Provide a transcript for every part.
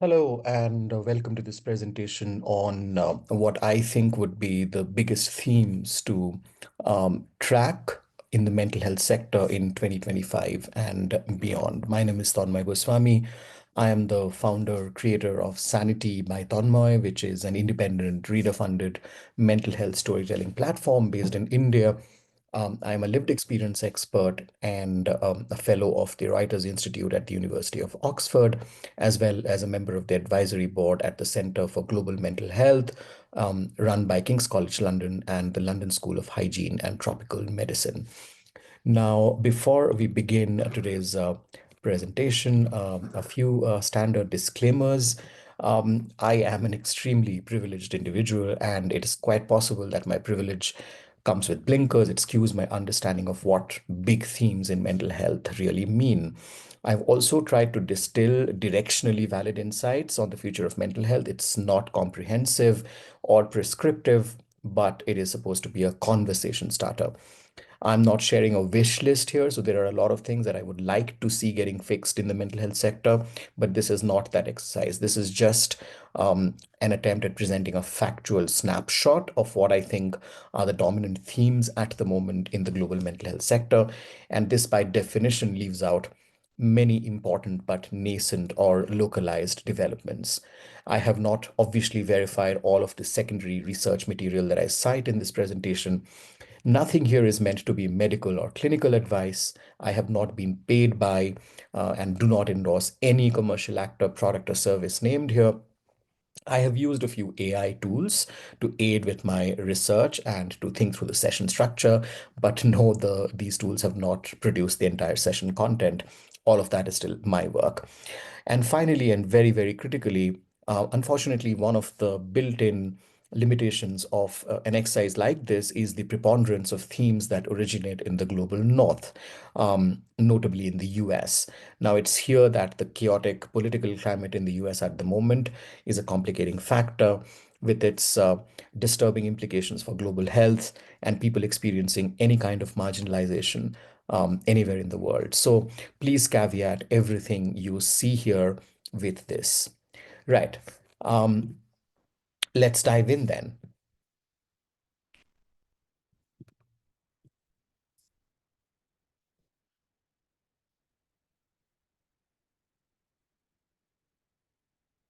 Hello, and welcome to this presentation on what I think would be the biggest themes to track in the mental health sector in 2025 and beyond. My name is Tanmay Goswami. I am the founder, creator of Sanity by Tanmay, which is an independent, reader-funded mental health storytelling platform based in India. I'm a lived experience expert and a fellow of the Writers Institute at the University of Oxford, as well as a member of the advisory board at the Centre for Global Mental Health, run by King's College London and the London School of Hygiene and Tropical Medicine. Now, before we begin today's presentation, a few standard disclaimers. I am an extremely privileged individual, and it is quite possible that my privilege comes with blinkers. It skews my understanding of what big themes in mental health really mean. I've also tried to distill directionally valid insights on the future of mental health. It's not comprehensive or prescriptive, but it is supposed to be a conversation starter. I'm not sharing a wish list here, so there are a lot of things that I would like to see getting fixed in the mental health sector, but this is not that exercise. This is just an attempt at presenting a factual snapshot of what I think are the dominant themes at the moment in the global mental health sector. And this, by definition, leaves out many important but nascent or localized developments. I have not obviously verified all of the secondary research material that I cite in this presentation. Nothing here is meant to be medical or clinical advice. I have not been paid by and do not endorse any commercial actor, product, or service named here. I have used a few AI tools to aid with my research and to think through the session structure, but no, these tools have not produced the entire session content. All of that is still my work. And finally, and very, very critically, unfortunately, one of the built-in limitations of an exercise like this is the preponderance of themes that originate in the global north, notably in the US. Now, it's here that the chaotic political climate in the US at the moment is a complicating factor with its disturbing implications for global health and people experiencing any kind of marginalization anywhere in the world. So please caveat everything you see here with this. Right. Um, let's dive in then.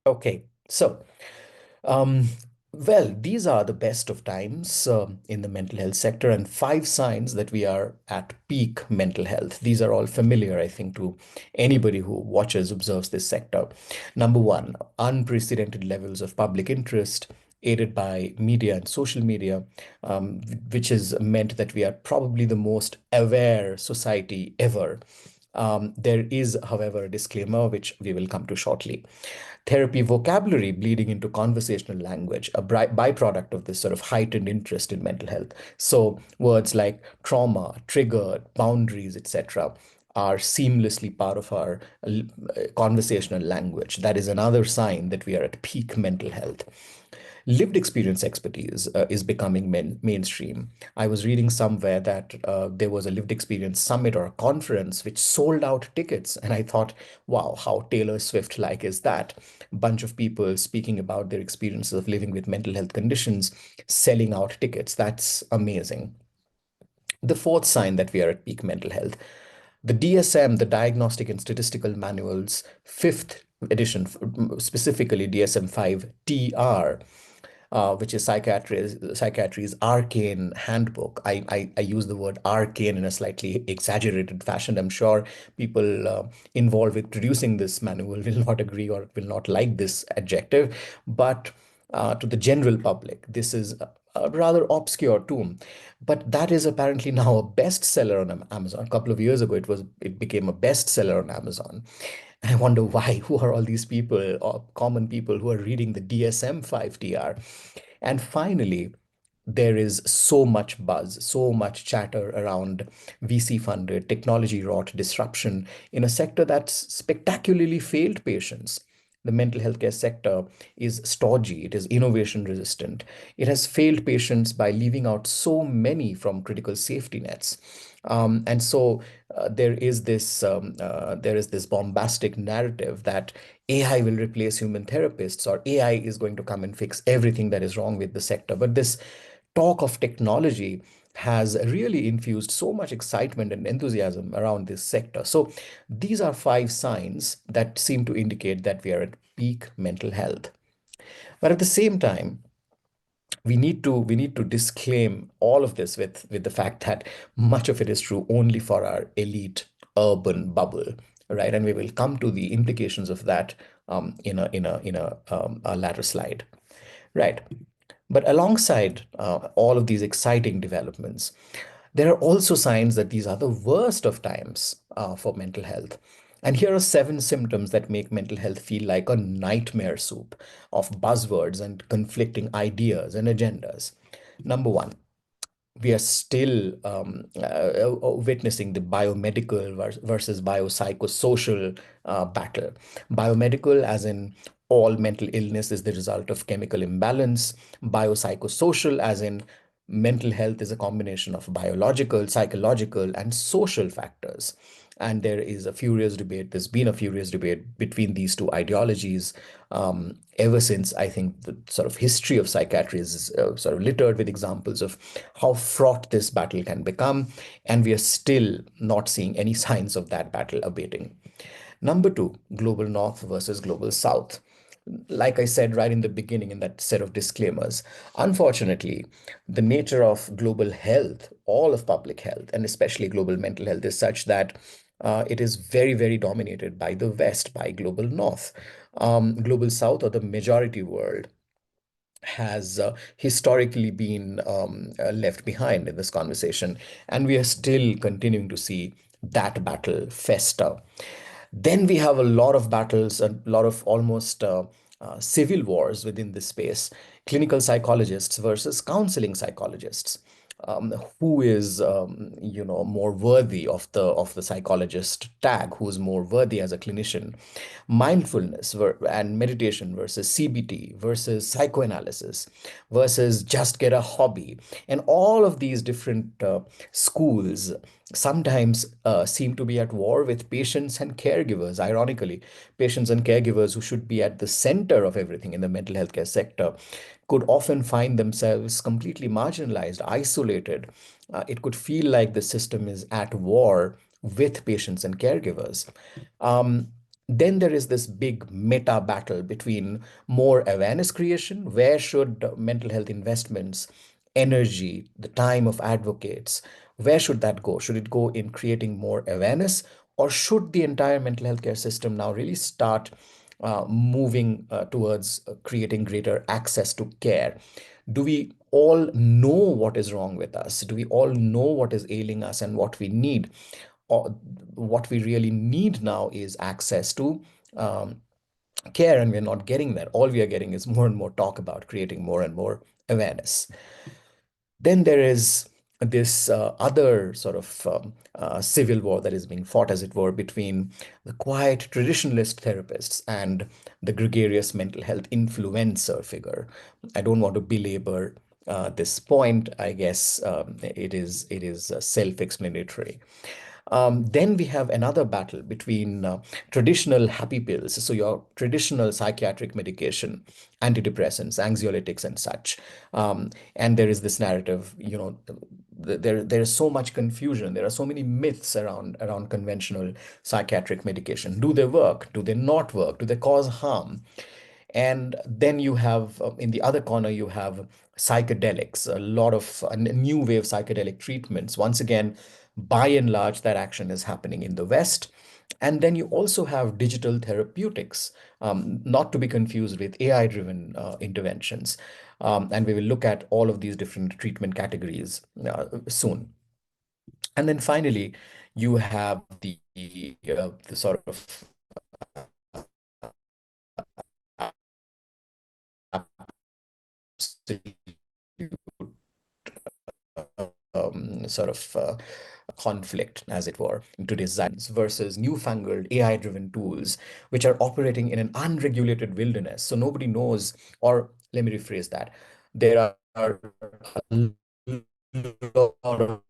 Okay. So, Um, well, these are the best of times in the mental health sector, and five signs that we are at peak mental health. These are all familiar, I think, to anybody who watches, observes this sector. Number one, unprecedented levels of public interest, aided by media and social media, which has meant that we are probably the most aware society ever. There is, however, a disclaimer which we will come to shortly. Therapy vocabulary bleeding into conversational language, a byproduct of this sort of heightened interest in mental health. So words like trauma, trigger, boundaries, etc., are seamlessly part of our conversational language. That is another sign that we are at peak mental health. Lived experience expertise is becoming mainstream. I was reading somewhere that there was a lived experience summit or a conference which sold out tickets. And I thought, wow, how Taylor Swift-like is that? A bunch of people speaking about their experiences of living with mental health conditions, selling out tickets. That's amazing. The fourth sign that we are at peak mental health, the DSM, the Diagnostic and Statistical Manual's fifth edition, specifically DSM-5 TR, which is psychiatry's arcane handbook. I use the word arcane in a slightly exaggerated fashion. I'm sure people involved with producing this manual will not agree or will not like this adjective, but to the general public, this is a rather obscure tool. But that is apparently now a bestseller on Amazon. A couple of years ago, it became a bestseller on Amazon. And I wonder why. Who are all these people, or common people, who are reading the DSM-5 TR? And finally, there is so much buzz, so much chatter around VC-funded, technology-wrought disruption in a sector that's spectacularly failed patients. The mental health care sector is stodgy, it is innovation resistant. It has failed patients by leaving out so many from critical safety nets. And so there is this bombastic narrative that AI will replace human therapists, or AI is going to come and fix everything that is wrong with the sector. But this talk of technology has really infused so much excitement and enthusiasm around this sector. So these are five signs that seem to indicate that we are at peak mental health. But at the same time, we need to disclaim all of this with the fact that much of it is true only for our elite urban bubble, right? And we will come to the implications of that in a latter slide, right? But alongside all of these exciting developments, there are also signs that these are the worst of times for mental health. And here are seven symptoms that make mental health feel like a nightmare soup of buzzwords and conflicting ideas and agendas. Number one, we are still witnessing the biomedical versus biopsychosocial battle. Biomedical, as in all mental illness is the result of chemical imbalance. Biopsychosocial, as in mental health is a combination of biological, psychological, and social factors. And there's been a furious debate between these two ideologies ever since I think the sort of history of psychiatry is sort of littered with examples of how fraught this battle can become. And we are still not seeing any signs of that battle abating. Number two, global north versus global south. Like I said right in the beginning in that set of disclaimers, unfortunately, the nature of global health, all of public health, and especially global mental health, is such that it is very, very dominated by the West, by global north. Global south, or the majority world, has historically been left behind in this conversation, and we are still continuing to see that battle fester. Then we have a lot of battles, a lot of almost civil wars within this space. Clinical psychologists versus counseling psychologists. Who is more worthy of the psychologist tag? Who is more worthy as a clinician? Mindfulness and meditation versus CBT versus psychoanalysis versus just get a hobby. And all of these different schools sometimes seem to be at war with patients and caregivers. Ironically, patients and caregivers who should be at the center of everything in the mental health care sector could often find themselves completely marginalized, isolated. It could feel like the system is at war with patients and caregivers. Um, then there is this big meta battle between more awareness creation. Where should mental health investments, energy, the time of advocates, where should that go? Should it go in creating more awareness, or should the entire mental health care system now really start moving towards creating greater access to care? Do we all know what is wrong with us? Do we all know what is ailing us and what we need? Or what we really need now is access to um, care, and we're not getting that. All we are getting is more and more talk about creating more and more awareness. Then there is this other sort of civil war that is being fought, as it were, between the quiet traditionalist therapists and the gregarious mental health influencer figure. I don't want to belabor this point. I guess it is self-explanatory. Then we have another battle between traditional happy pills, so your traditional psychiatric medication, antidepressants, anxiolytics, and such. And there is this narrative, there is so much confusion. There are so many myths around conventional psychiatric medication. Do they work? Do they not work? Do they cause harm? And then you have, in the other corner, you have psychedelics, a lot of new wave psychedelic treatments. Once again, by and large, that action is happening in the West. And then you also have digital therapeutics, not to be confused with AI-driven interventions. And we will look at all of these different treatment categories soon. And then finally, you have the sort of absolute sort of conflict, as it were, in today's science versus newfangled AI-driven tools, which are operating in an unregulated wilderness. So nobody knows, or let me rephrase that. There are a lot of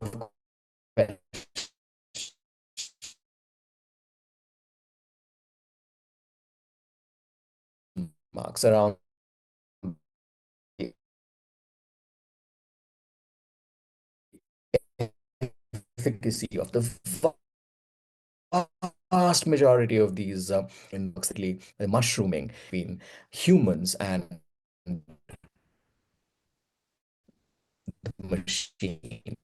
marks around the efficacy of the vast majority of these basically the mushrooming between humans and the machine.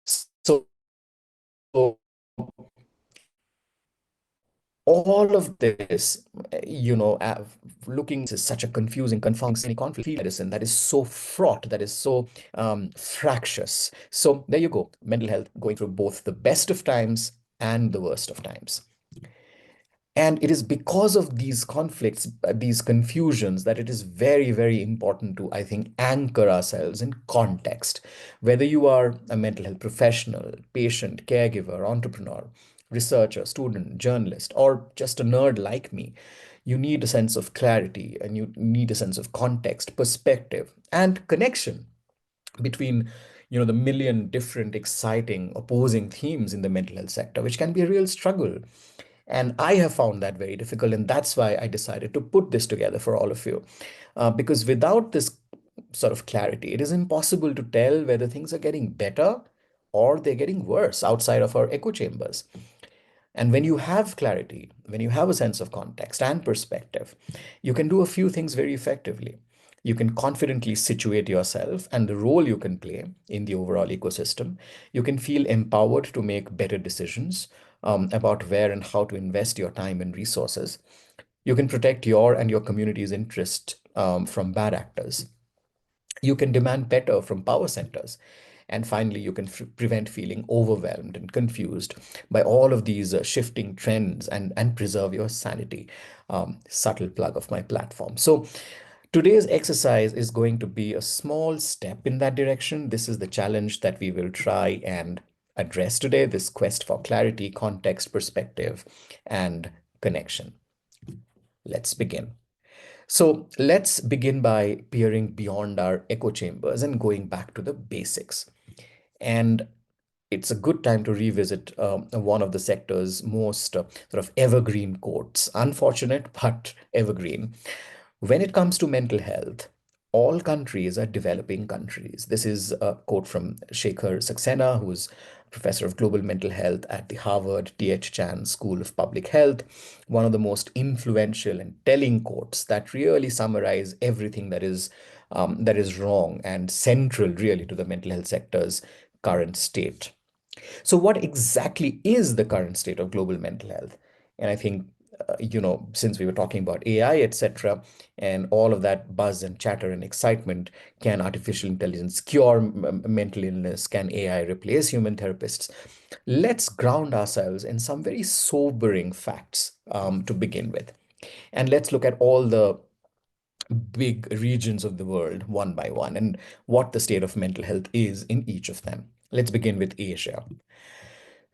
So, so all of this, looking is such a confusing, confounding conflict field medicine that is so fraught, that is so fractious. So there you go, mental health going through both the best of times and the worst of times. And it is because of these conflicts, these confusions, that it is very, very important to, I think, anchor ourselves in context. Whether you are a mental health professional, patient, caregiver, entrepreneur, researcher, student, journalist, or just a nerd like me, you need a sense of clarity and you need a sense of context, perspective, and connection between the million different exciting opposing themes in the mental health sector, which can be a real struggle. And I have found that very difficult. And that's why I decided to put this together for all of you. Because without this sort of clarity, it is impossible to tell whether things are getting better or they're getting worse outside of our echo chambers. And when you have clarity, when you have a sense of context and perspective, you can do a few things very effectively. You can confidently situate yourself and the role you can play in the overall ecosystem. You can feel empowered to make better decisions about where and how to invest your time and resources. You can protect your and your community's interest from bad actors. You can demand better from power centers. And finally, you can prevent feeling overwhelmed and confused by all of these shifting trends and preserve your sanity. Subtle plug of my platform. So, today's exercise is going to be a small step in that direction. This is the challenge that we will try and address today, this quest for clarity, context, perspective, and connection. Let's begin. So let's begin by peering beyond our echo chambers and going back to the basics. And it's a good time to revisit one of the sector's most sort of evergreen quotes. Unfortunate, but evergreen. When it comes to mental health, all countries are developing countries. This is a quote from Shekhar Saxena, who's professor of global mental health at the Harvard T.H. Chan School of Public Health. One of the most influential and telling quotes that really summarize everything that is wrong and central, really, to the mental health sector's current state. So, what exactly is the current state of global mental health? And I think, since we were talking about AI, etc., and all of that buzz and chatter and excitement, can artificial intelligence cure mental illness? Can AI replace human therapists? Let's ground ourselves in some very sobering facts to begin with. And let's look at all the big regions of the world one by one and what the state of mental health is in each of them. Let's begin with Asia.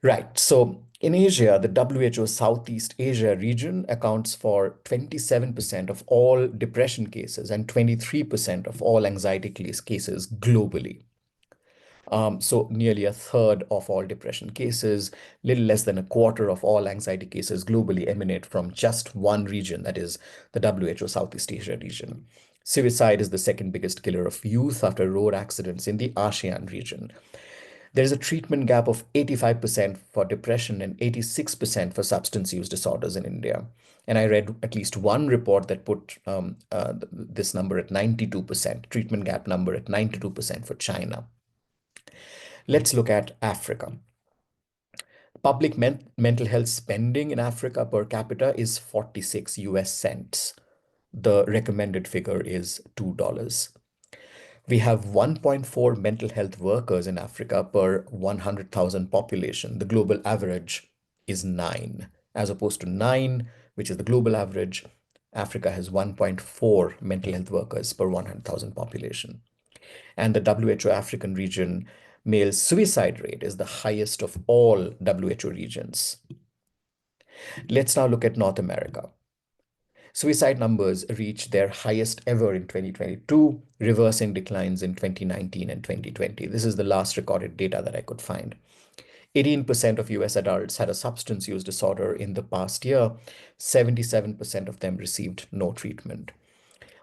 Right. So in Asia, the WHO Southeast Asia region accounts for 27% of all depression cases and 23% of all anxiety cases globally. So nearly a third of all depression cases, little less than a quarter of all anxiety cases globally emanate from just one region, that is the WHO Southeast Asia region. Suicide is the second biggest killer of youth after road accidents in the ASEAN region. There is a treatment gap of 85% for depression and 86% for substance use disorders in India. And I read at least one report that put this number at 92%, treatment gap number at 92% for China. Let's look at Africa. Public mental health spending in Africa per capita is 46 US cents. The recommended figure is $2. We have 1.4 mental health workers in Africa per 100,000 population. The global average is 9. As opposed to 9, which is the global average, Africa has 1.4 mental health workers per 100,000 population. And the WHO African region male suicide rate is the highest of all WHO regions. Let's now look at North America. Suicide numbers reached their highest ever in 2022, reversing declines in 2019 and 2020. This is the last recorded data that I could find. 18% of US adults had a substance use disorder in the past year. 77% of them received no treatment.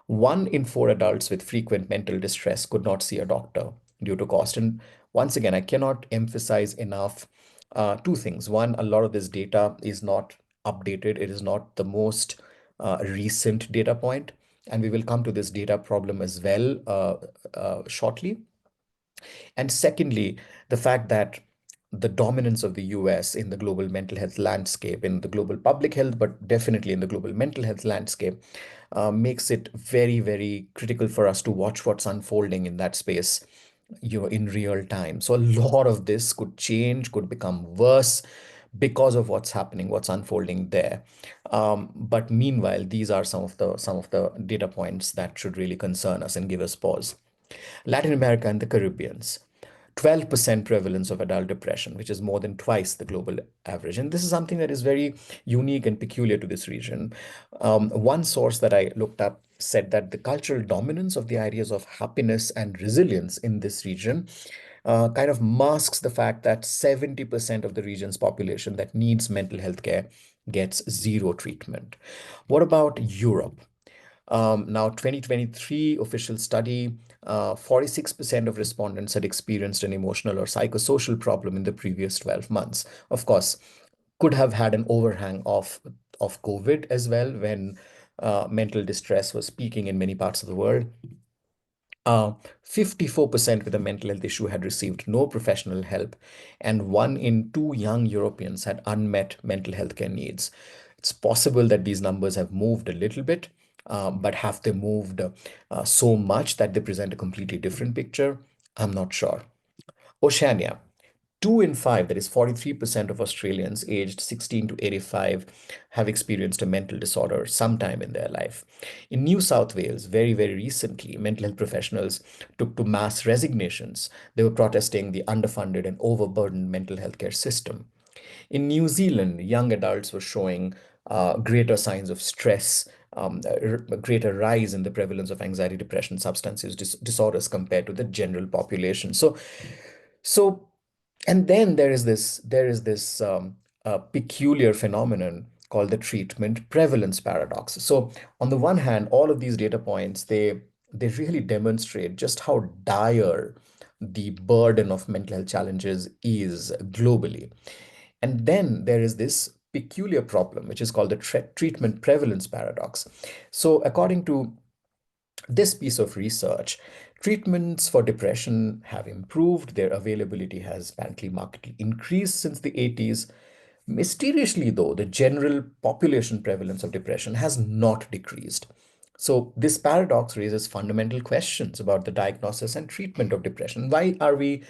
One in four adults with frequent mental distress could not see a doctor due to cost. And once again, I cannot emphasize enough two things. One, a lot of this data is not updated, it is not the most recent data point. And we will come to this data problem as well shortly. And secondly, the fact that the dominance of the US in the global mental health landscape, in the global public health, but definitely in the global mental health landscape, makes it very, very critical for us to watch what's unfolding in that space, in real time. So a lot of this could change, could become worse because of what's happening, what's unfolding there. But meanwhile, these are some of the data points that should really concern us and give us pause. Latin America and the Caribbeans. 12% prevalence of adult depression, which is more than twice the global average. And this is something that is very unique and peculiar to this region. One source that I looked up said that the cultural dominance of the ideas of happiness and resilience in this region kind of masks the fact that 70% of the region's population that needs mental health care gets zero treatment. What about Europe? Now, 2023 official study, 46% of respondents had experienced an emotional or psychosocial problem in the previous 12 months. Of course, could have had an overhang of COVID as well when mental distress was peaking in many parts of the world. 54% with a mental health issue had received no professional help, and one in two young Europeans had unmet mental health care needs. It's possible that these numbers have moved a little bit, but have they moved so much that they present a completely different picture? I'm not sure. Oceania. Two in five, that is 43% of Australians aged 16 to 85, have experienced a mental disorder sometime in their life. In New South Wales, very, very recently, mental health professionals took to mass resignations. They were protesting the underfunded and overburdened mental health care system. In New Zealand, young adults were showing greater signs of stress, a greater rise in the prevalence of anxiety, depression, substance use disorders compared to the general population. So, and then there is this peculiar phenomenon called the treatment prevalence paradox. So, on the one hand, all of these data points they really demonstrate just how dire the burden of mental health challenges is globally. And then there is this peculiar problem, which is called the treatment prevalence paradox. So, according to this piece of research, treatments for depression have improved. Their availability has apparently markedly increased since the 80s. Mysteriously, though, the general population prevalence of depression has not decreased. So, this paradox raises fundamental questions about the diagnosis and treatment of depression. Why are we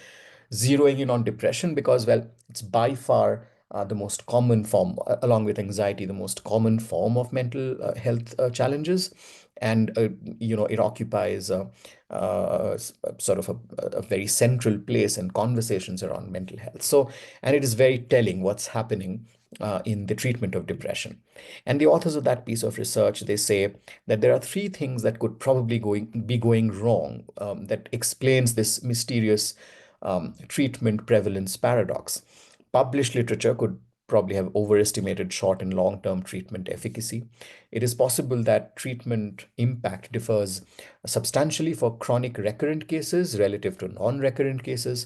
zeroing in on depression? Because, well, it's by far the most common form, along with anxiety, the most common form of mental health challenges. And, it occupies sort of a very central place in conversations around mental health. So, and it is very telling what's happening in the treatment of depression. And the authors of that piece of research, they say that there are three things that could probably be going wrong that explains this mysterious treatment prevalence paradox. Published literature could probably have overestimated short and long-term treatment efficacy. It is possible that treatment impact differs substantially for chronic recurrent cases relative to non-recurrent cases.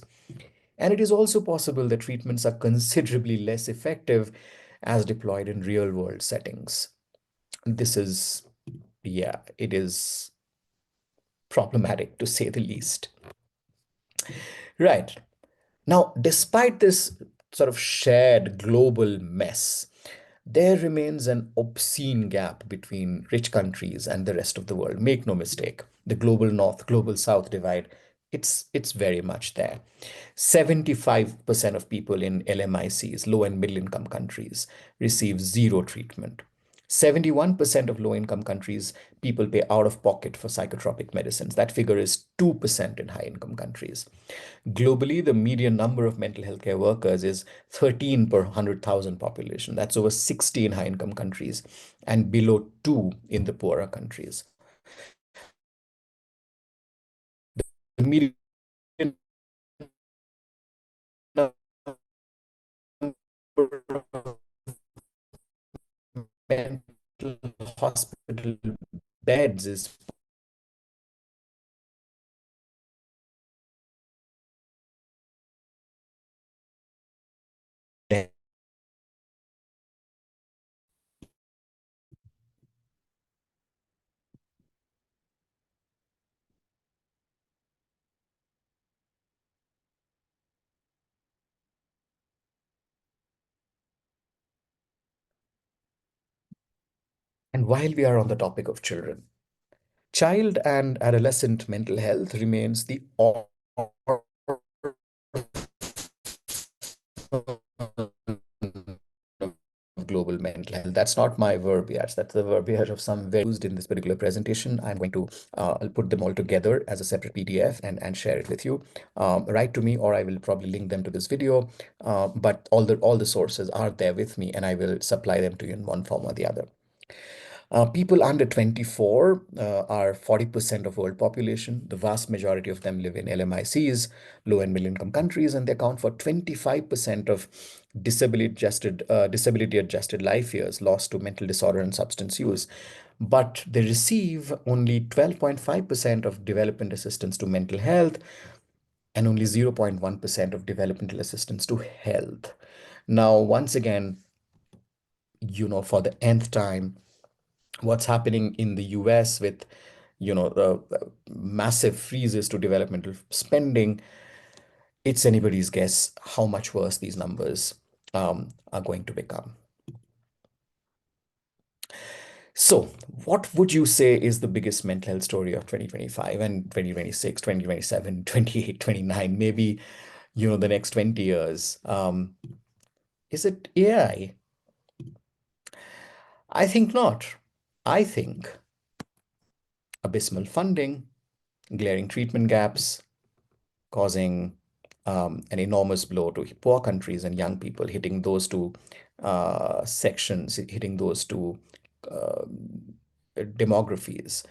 And it is also possible that treatments are considerably less effective as deployed in real-world settings. This is, yeah, it is problematic to say the least. Right. Now, despite this sort of shared global mess, there remains an obscene gap between rich countries and the rest of the world. Make no mistake, the global north, global south divide, it's very much there. 75% of people in LMICs, low and middle income countries, receive zero treatment. 71% of low income countries, people pay out of pocket for psychotropic medicines. That figure is 2% in high income countries. Globally, the median number of mental health care workers is 13 per 100,000 population. That's over 60 in high income countries and below 2 in the poorer countries. The median number of mental hospital beds is dead. And while we are on the topic of children, child and adolescent mental health remains the global mental health. That's not my verbiage. That's the verbiage of some very used in this particular presentation. I'm going to I'll put them all together as a separate PDF and share it with you. Write to me, or I will probably link them to this video. But all the sources are there with me, and I will supply them to you in one form or the other. People under 24 are 40% of world population. The vast majority of them live in LMICs, low and middle income countries, and they account for 25% of disability adjusted life years lost to mental disorder and substance use. But they receive only 12.5% of development assistance to mental health and only 0.1% of developmental assistance to health. Now, once again, for the nth time, what's happening in the US with, the massive freezes to developmental spending, it's anybody's guess how much worse these numbers are going to become. So, what would you say is the biggest mental health story of 2025 and 2026, 2027, 28, 29, maybe, the next 20 years? Is it AI? I think not. I think abysmal funding, glaring treatment gaps, causing an enormous blow to poor countries and young people, hitting those two sections, hitting those two uh, demographies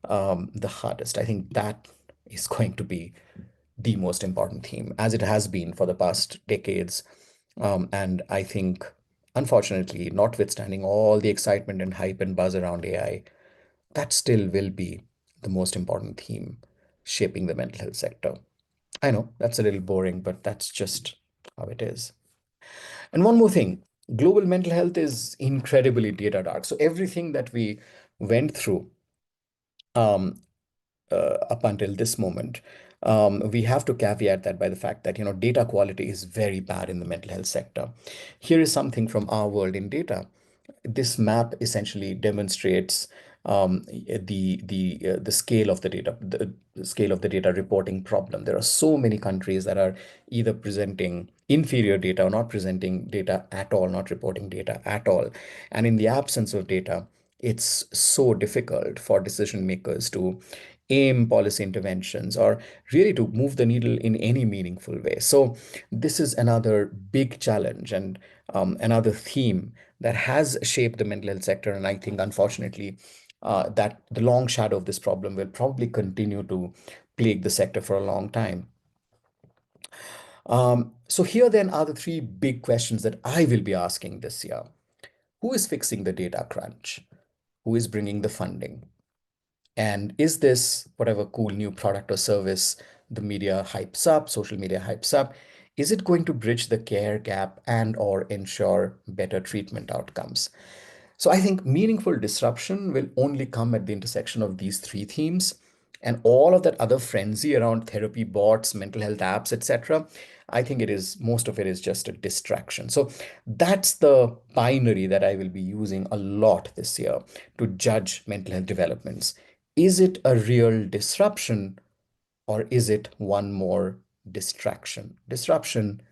the hardest. I think that is going to be the most important theme, as it has been for the past decades. And I think, unfortunately, notwithstanding all the excitement and hype and buzz around AI, that still will be the most important theme shaping the mental health sector. I know that's a little boring, but that's just how it is. And one more thing, global mental health is incredibly data dark. So everything that we went through um, up until this moment, we have to caveat that by the fact that data quality is very bad in the mental health sector. Here is something from our world in data. This map essentially demonstrates the scale of the scale of the data reporting problem. There are so many countries that are either presenting inferior data or not presenting data at all, not reporting data at all. And in the absence of data, it's so difficult for decision makers to aim policy interventions or really to move the needle in any meaningful way. So this is another big challenge and another theme that has shaped the mental health sector. And I think, unfortunately, that the long shadow of this problem will probably continue to plague the sector for a long time. So here then are the three big questions that I will be asking this year. Who is fixing the data crunch? Who is bringing the funding? And is this whatever cool new product or service the media hypes up, social media hypes up, is it going to bridge the care gap and or ensure better treatment outcomes? So I think meaningful disruption will only come at the intersection of these three themes, and all of that other frenzy around therapy bots, mental health apps, etc. I think most of it is just a distraction. So that's the binary that I will be using a lot this year to judge mental health developments. Is it a real disruption, or is it one more distraction? Disruption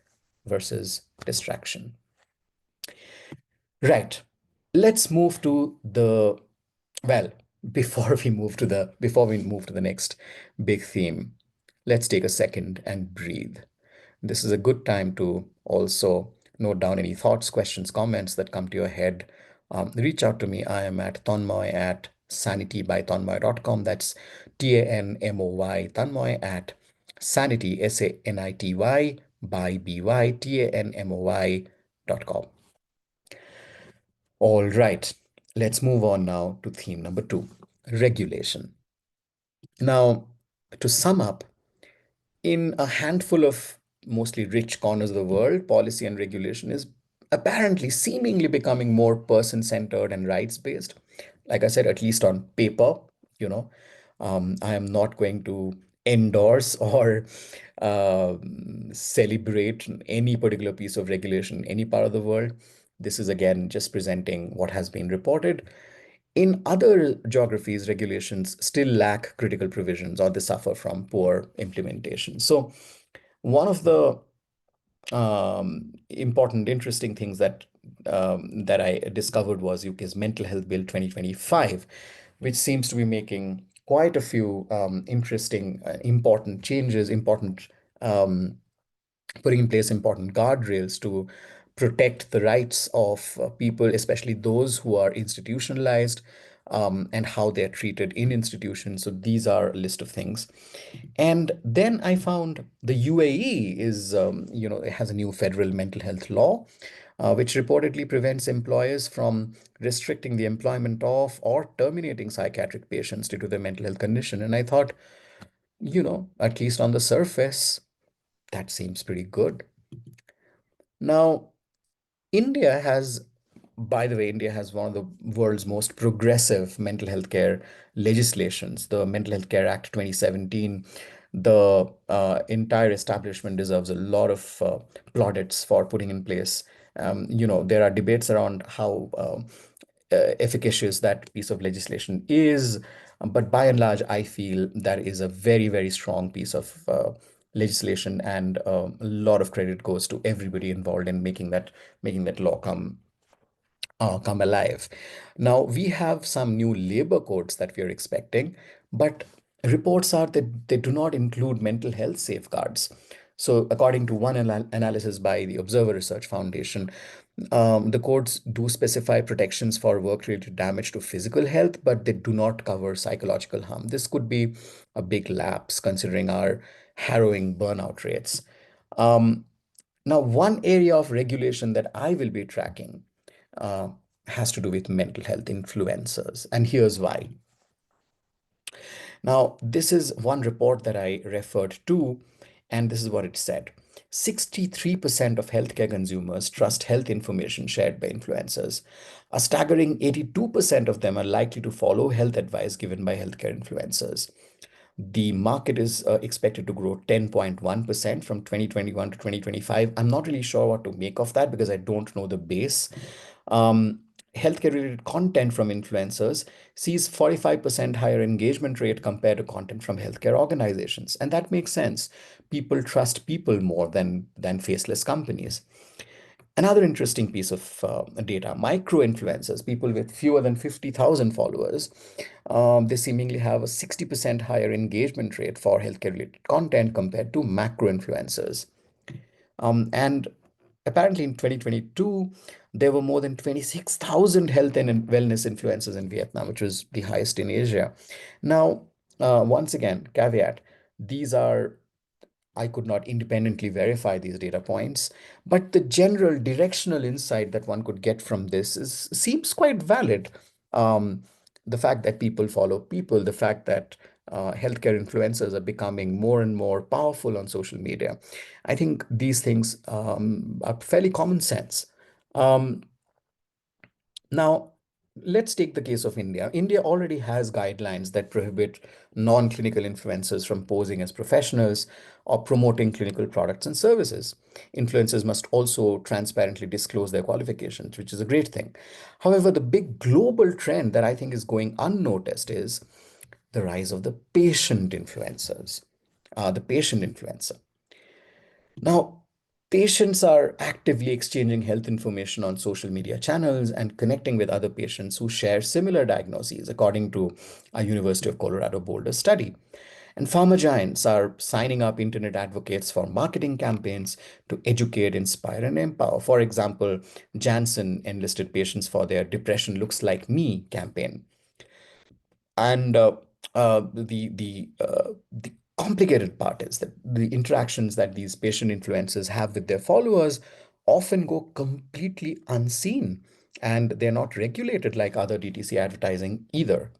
versus distraction. Right. Let's move to the, well, before we move to the next big theme, let's take a second and breathe. This is a good time to also note down any thoughts, questions, comments that come to your head reach out to me. I am at Tanmoy at sanitybytanmoy.com. That's Tanmoy, Tanmoy at sanity, Sanity, by Tanmoy.com. All right, let's move on now to theme number two, regulation. Now, to sum up, in a handful of mostly rich corners of the world, policy and regulation is apparently seemingly becoming more person-centered and rights-based. Like I said, at least on paper, you know, I am not going to endorse or celebrate any particular piece of regulation in any part of the world. This is again just presenting what has been reported. In other geographies, regulations still lack critical provisions or they suffer from poor implementation. So, one of the important, interesting things that I discovered was UK's Mental Health Bill 2025, which seems to be making quite a few interesting, important changes, important putting in place important guardrails to protect the rights of people, especially those who are institutionalized, and how they're treated in institutions. So these are a list of things. And then I found the UAE it has a new federal mental health law, which reportedly prevents employers from restricting the employment of or terminating psychiatric patients due to their mental health condition. And I thought, at least on the surface, that seems pretty good. Now, India has, by the way, India has one of the world's most progressive mental health care legislations, the Mental Health Care Act 2017. The entire establishment deserves a lot of plaudits for putting in place. There are debates around how efficacious that piece of legislation is, but by and large, I feel that is a very, very strong piece of legislation, and a lot of credit goes to everybody involved in making that law come alive. Now, we have some new labor codes that we are expecting, but reports are that they do not include mental health safeguards. So, according to one analysis by the Observer Research Foundation, the codes do specify protections for work-related damage to physical health, but they do not cover psychological harm. This could be a big lapse considering our harrowing burnout rates. Um, Now, one area of regulation that I will be tracking uh, has to do with mental health influencers. And here's why. Now, this is one report that I referred to, and this is what it said. 63% of healthcare consumers trust health information shared by influencers. A staggering 82% of them are likely to follow health advice given by healthcare influencers. The market is expected to grow 10.1% from 2021 to 2025. I'm not really sure what to make of that because I don't know the base. Um, Healthcare related content from influencers sees 45% higher engagement rate compared to content from healthcare organizations. And that makes sense. People trust people more than faceless companies. Another interesting piece of data, micro influencers, people with fewer than 50,000 followers, they seemingly have a 60% higher engagement rate for healthcare related content compared to macro influencers. And apparently in 2022, there were more than 26,000 health and wellness influencers in Vietnam, which was the highest in Asia. Now, once again, caveat, these are I could not independently verify these data points, but the general directional insight that one could get from this seems quite valid. Um, the fact that people follow people, the fact that healthcare influencers are becoming more and more powerful on social media. I think these things are fairly common sense. Um, Now, let's take the case of India. India already has guidelines that prohibit non-clinical influencers from posing as professionals or promoting clinical products and services. Influencers must also transparently disclose their qualifications, which is a great thing. However, the big global trend that I think is going unnoticed is the rise of the patient influencers, the patient influencer. Now, patients are actively exchanging health information on social media channels and connecting with other patients who share similar diagnoses, according to a University of Colorado Boulder study. And pharma giants are signing up internet advocates for marketing campaigns to educate, inspire, and empower. For example, Janssen enlisted patients for their Depression Looks Like Me campaign. And the complicated part is that the interactions that these patient influencers have with their followers often go completely unseen, and they're not regulated like other DTC advertising either.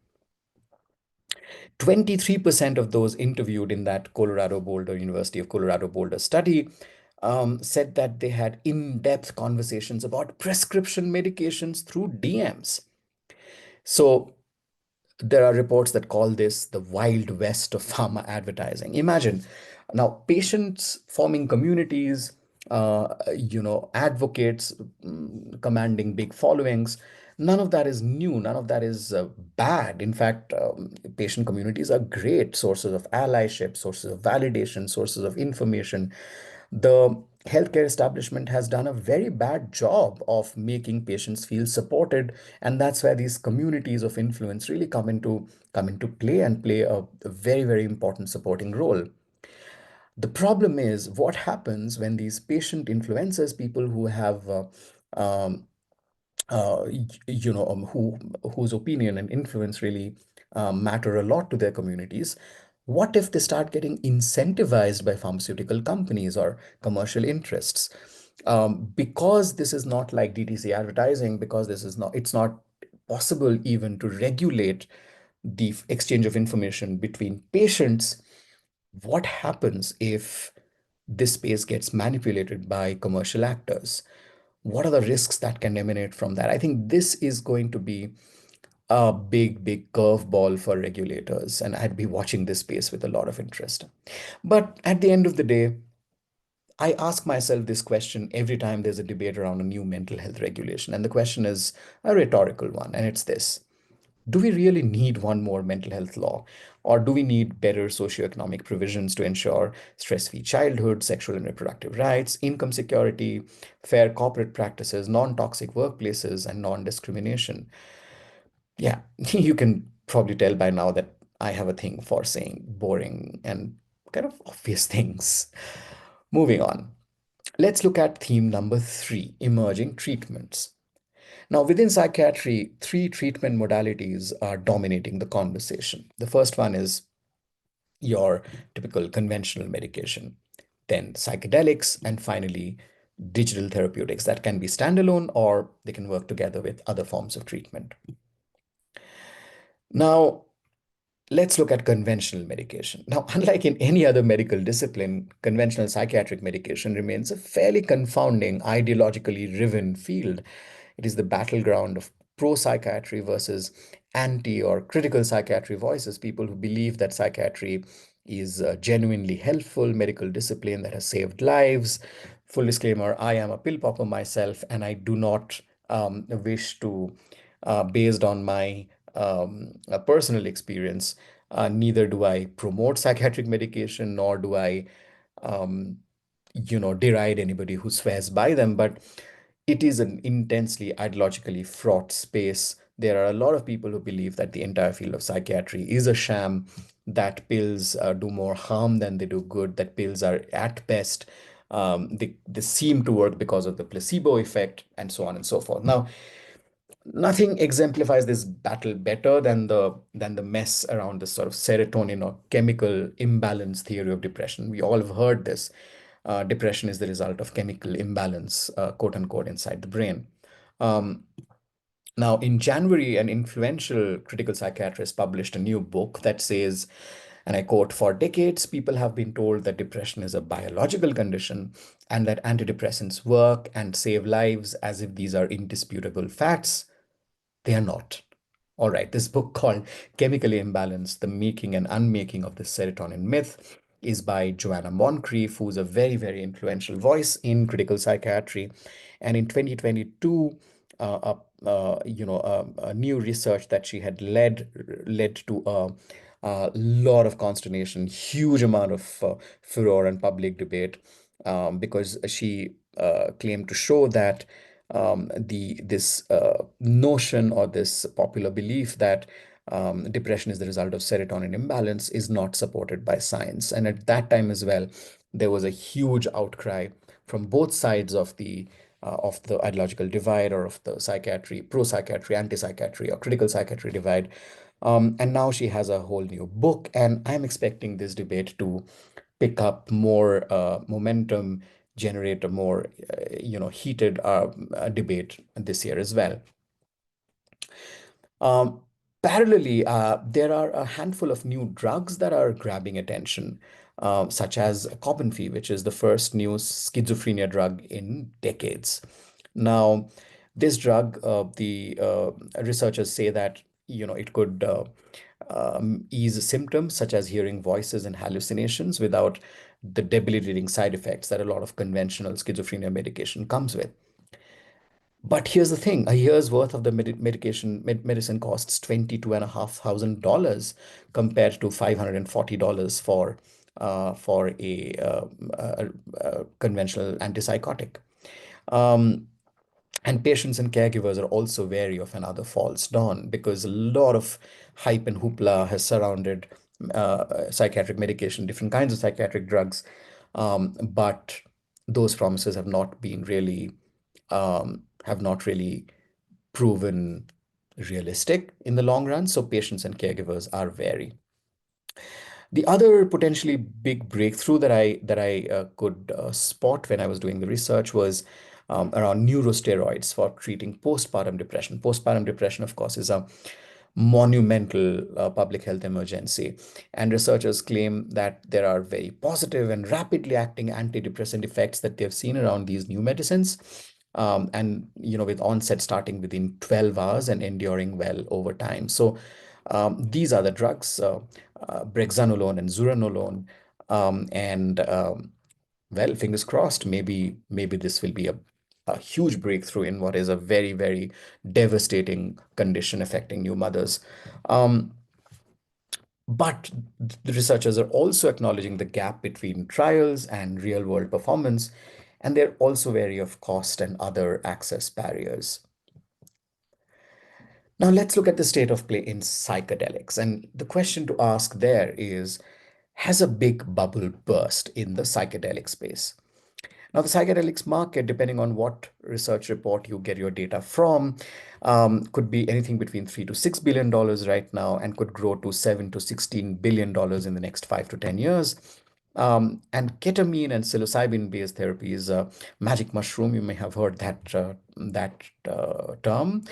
23% of those interviewed in that Colorado Boulder, University of Colorado Boulder study said that they had in-depth conversations about prescription medications through DMs. So there are reports that call this the wild west of pharma advertising. Imagine now patients forming communities, advocates commanding big followings. None of that is new. None of that is bad. In fact, patient communities are great sources of allyship, sources of validation, sources of information. The healthcare establishment has done a very bad job of making patients feel supported, and that's where these communities of influence really come into play and play a very, very important supporting role. The problem is what happens when these patient influencers, people who have um, whose opinion and influence really matter a lot to their communities. What if they start getting incentivized by pharmaceutical companies or commercial interests? Because this is not like DTC advertising, because it's not possible even to regulate the exchange of information between patients. What happens if this space gets manipulated by commercial actors? What are the risks that can emanate from that? I think this is going to be a big, big curveball for regulators, and I'd be watching this space with a lot of interest. But at the end of the day, I ask myself this question every time there's a debate around a new mental health regulation. And the question is a rhetorical one, and it's this: do we really need one more mental health law? Or do we need better socioeconomic provisions to ensure stress-free childhood, sexual and reproductive rights, income security, fair corporate practices, non-toxic workplaces, and non-discrimination? Yeah, you can probably tell by now that I have a thing for saying boring and kind of obvious things. Moving on. Let's look at theme number three, emerging treatments. Now, within psychiatry, three treatment modalities are dominating the conversation. The first one is your typical conventional medication, then psychedelics, and finally, digital therapeutics that can be standalone or they can work together with other forms of treatment. Now, let's look at conventional medication. Now, unlike in any other medical discipline, conventional psychiatric medication remains a fairly confounding, ideologically driven field. It is the battleground of pro psychiatry versus anti or critical psychiatry voices, people who believe that psychiatry is a genuinely helpful medical discipline that has saved lives. Full disclaimer, I am a pill popper myself, and I do not wish to, based on my personal experience, neither do I promote psychiatric medication, nor do I deride anybody who swears by them, but it is an intensely ideologically fraught space. There are a lot of people who believe that the entire field of psychiatry is a sham, that pills do more harm than they do good, that pills are at best, they seem to work because of the placebo effect, and so on and so forth. Now, nothing exemplifies this battle better than the mess around this sort of serotonin or chemical imbalance theory of depression. We all have heard this. Depression is the result of chemical imbalance, quote unquote, inside the brain. Um, Now, in January, an influential critical psychiatrist published a new book that says, and I quote, "For decades, people have been told that depression is a biological condition and that antidepressants work and save lives as if these are indisputable facts. They are not." All right, this book called Chemically Imbalanced: The Making and Unmaking of the Serotonin Myth is by Joanna Moncrief, who's a very, very influential voice in critical psychiatry. And in 2022, a new research that she had led to a lot of consternation, huge amount of furor and public debate, because she claimed to show that the this notion or this popular belief that depression is the result of serotonin imbalance is not supported by science. And at that time as well, there was a huge outcry from both sides of the ideological divide or of the psychiatry, pro-psychiatry, anti-psychiatry, or critical psychiatry divide. And now she has a whole new book, and I'm expecting this debate to pick up more momentum, generate a more, heated debate this year as well. Um, Parallelly, there are a handful of new drugs that are grabbing attention, such as Cobenfy, which is the first new schizophrenia drug in decades. Now, this drug, the researchers say that it could ease symptoms such as hearing voices and hallucinations without the debilitating side effects that a lot of conventional schizophrenia medication comes with. But here's the thing, a year's worth of the medicine costs $22,500 compared to $540 for a conventional antipsychotic. Um, and patients and caregivers are also wary of another false dawn because a lot of hype and hoopla has surrounded psychiatric medication, different kinds of psychiatric drugs. But those promises have not really proven realistic in the long run. So patients and caregivers are wary. The other potentially big breakthrough that I could spot when I was doing the research was around neurosteroids for treating postpartum depression. Postpartum depression, of course, is a monumental public health emergency, and researchers claim that there are very positive and rapidly acting antidepressant effects that they've seen around these new medicines. And with onset starting within 12 hours and enduring well over time. So these are the drugs, brexanolone and zuranolone. And well, fingers crossed, maybe this will be a huge breakthrough in what is a very, very devastating condition affecting new mothers. Um, but the researchers are also acknowledging the gap between trials and real world performance, and they're also wary of cost and other access barriers. Now, let's look at the state of play in psychedelics. And the question to ask there is, has a big bubble burst in the psychedelic space? Now, the psychedelics market, depending on what research report you get your data from, could be anything between $3 to $6 billion right now and could grow to $7 to $16 billion in the next 5 to 10 years. And ketamine and psilocybin-based therapies, magic mushroom, you may have heard that term.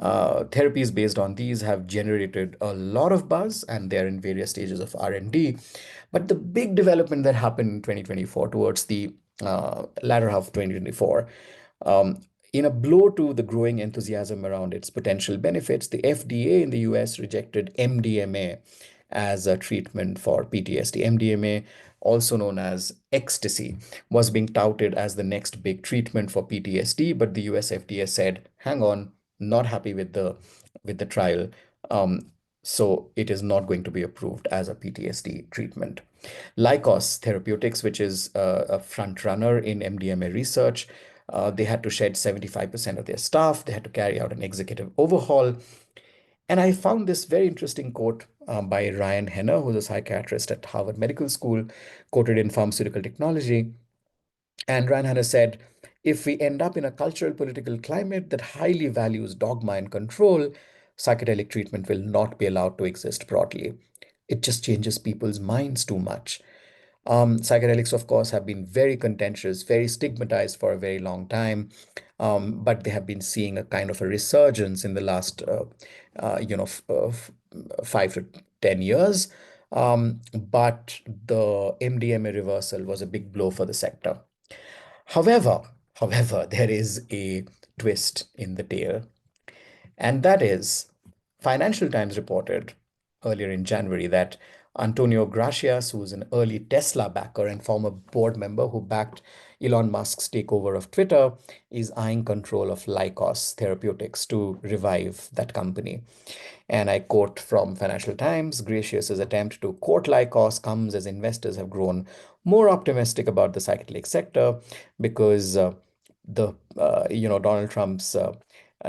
Therapies based on these have generated a lot of buzz, and they're in various stages of R&D. But the big development that happened in 2024 towards the latter half of 2024, um, in a blow to the growing enthusiasm around its potential benefits, the FDA in the US rejected MDMA as a treatment for PTSD. MDMA, also known as ecstasy, was being touted as the next big treatment for PTSD, but the US FDA said, "Hang on, not happy with the trial, so it is not going to be approved as a PTSD treatment." Lycos Therapeutics, which is a front runner in MDMA research, they had to shed 75% of their staff. They had to carry out an executive overhaul. And I found this very interesting quote by Ryan Henner, who's a psychiatrist at Harvard Medical School, quoted in Pharmaceutical Technology. And Ryan Henner said, "If we end up in a cultural political climate that highly values dogma and control, psychedelic treatment will not be allowed to exist broadly. It just changes people's minds too much." Psychedelics, of course, have been very contentious, very stigmatized for a very long time, but they have been seeing a kind of a resurgence in the last, 5 to 10 years. But the MDMA reversal was a big blow for the sector. However, however, there is a twist in the tale. And that is, Financial Times reported earlier in January that Antonio Gracias, who was an early Tesla backer and former board member who backed Elon Musk's takeover of Twitter, is eyeing control of Lycos Therapeutics to revive that company. And I quote from Financial Times, "Gracious's attempt to court Lycos comes as investors have grown more optimistic about the psychedelic sector because Donald Trump's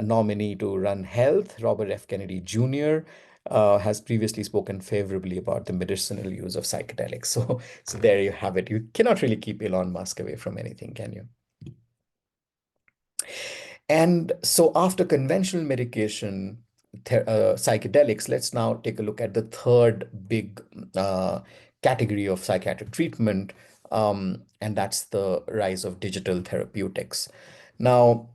nominee to run health, Robert F. Kennedy Jr., has previously spoken favorably about the medicinal use of psychedelics. So there you have it. You cannot really keep Elon Musk away from anything, can you? And so after conventional medication, psychedelics, let's now take a look at the third big category of psychiatric treatment, and that's the rise of digital therapeutics. Now,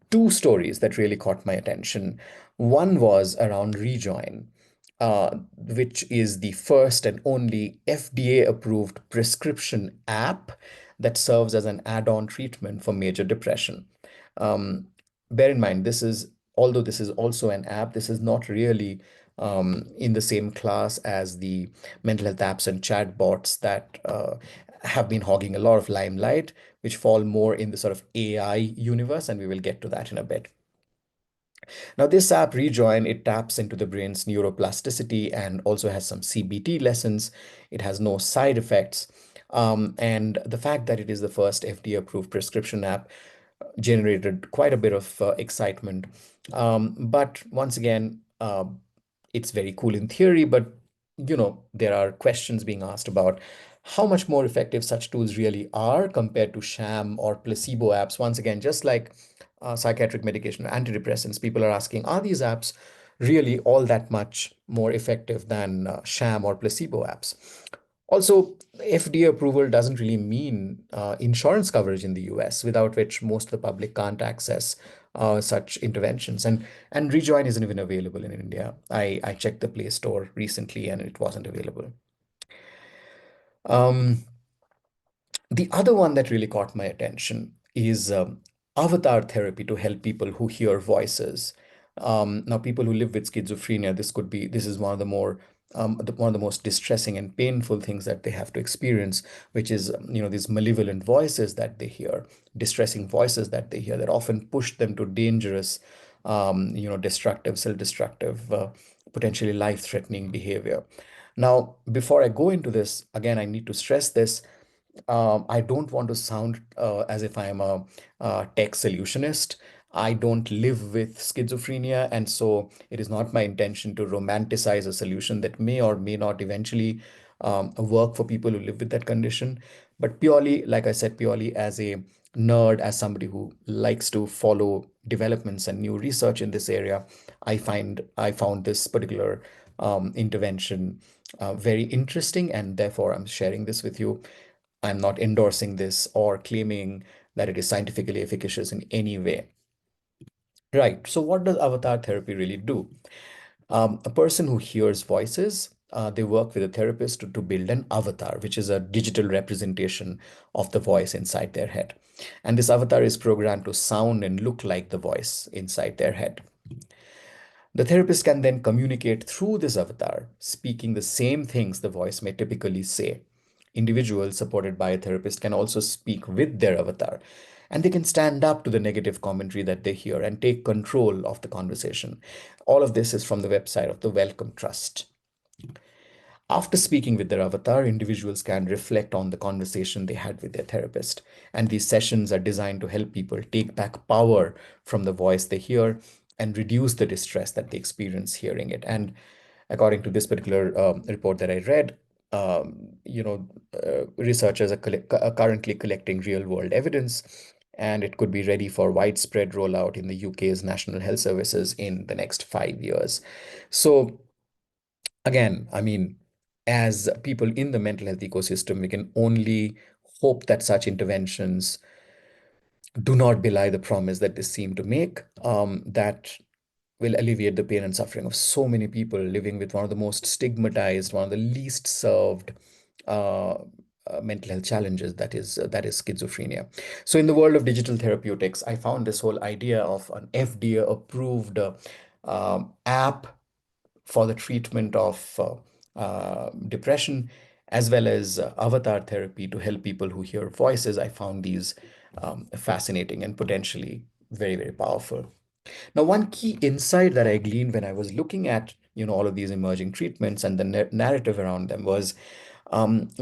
two stories that really caught my attention. One was around Rejoin, which is the first and only FDA approved prescription app that serves as an add-on treatment for major depression. Um, Bear in mind, although this is also an app, this is not really in the same class as the mental health apps and chatbots that have been hogging a lot of limelight, which fall more in the sort of AI universe, and we will get to that in a bit. Now, this app, Rejoin, it taps into the brain's neuroplasticity and also has some CBT lessons. It has no side effects. And the fact that it is the first FDA-approved prescription app generated quite a bit of excitement. But once again, it's very cool in theory, but there are questions being asked about how much more effective such tools really are compared to sham or placebo apps. Once again, just like psychiatric medication, antidepressants, people are asking, are these apps really all that much more effective than sham or placebo apps? Also, FDA approval doesn't really mean insurance coverage in the US, without which most of the public can't access such interventions. And Rejoin isn't even available in India. I checked the Play Store recently and it wasn't available. Um, the other one that really caught my attention is avatar therapy to help people who hear voices. Now, people who live with schizophrenia, this is one of the one of the most distressing and painful things that they have to experience, which is, these malevolent voices that they hear, distressing voices that they hear that often push them to dangerous, destructive, self-destructive, potentially life-threatening behavior. Now, before I go into this, again, I need to stress this. I don't want to sound as if I am a tech solutionist. I don't live with schizophrenia, and so it is not my intention to romanticize a solution that may or may not eventually work for people who live with that condition. But purely, like I said, purely as a nerd, as somebody who likes to follow developments and new research in this area, I found this particular intervention very interesting, and therefore I'm sharing this with you. I'm not endorsing this or claiming that it is scientifically efficacious in any way. Right. So, what does avatar therapy really do? A person who hears voices, they work with a therapist to build an avatar, which is a digital representation of the voice inside their head. And this avatar is programmed to sound and look like the voice inside their head. The therapist can then communicate through this avatar, speaking the same things the voice may typically say. Individuals supported by a therapist can also speak with their avatar, and they can stand up to the negative commentary that they hear and take control of the conversation. All of this is from the website of the Wellcome Trust. After speaking with their avatar, individuals can reflect on the conversation they had with their therapist. And these sessions are designed to help people take back power from the voice they hear and reduce the distress that they experience hearing it. And according to this particular report that I read, researchers are currently collecting real world evidence, and it could be ready for widespread rollout in the UK's National Health Services in the next 5 years. So, again, I mean, as people in the mental health ecosystem, we can only hope that such interventions do not belie the promise that they seem to make, that will alleviate the pain and suffering of so many people living with one of the most stigmatized, one of the least served uh, mental health challenges, that is schizophrenia. So, in the world of digital therapeutics, I found this whole idea of an FDA approved app for the treatment of depression, as well as avatar therapy to help people who hear voices. I found these fascinating and potentially very, very powerful. Now, one key insight that I gleaned when I was looking at all of these emerging treatments and the narrative around them was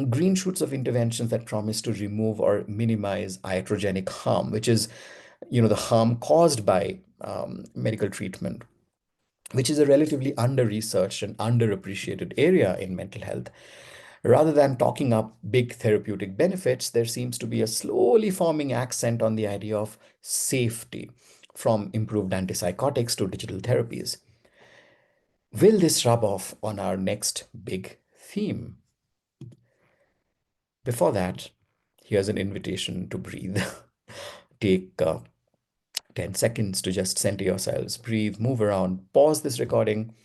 green shoots of interventions that promise to remove or minimize iatrogenic harm, which is the harm caused by medical treatment. which is a relatively under-researched and underappreciated area in mental health. Rather than talking up big therapeutic benefits, there seems to be a slowly forming accent on the idea of safety, from improved antipsychotics to digital therapies. Will this rub off on our next big theme? Before that, here's an invitation to breathe. Take 10 seconds to just center yourselves, breathe, move around, pause this recording,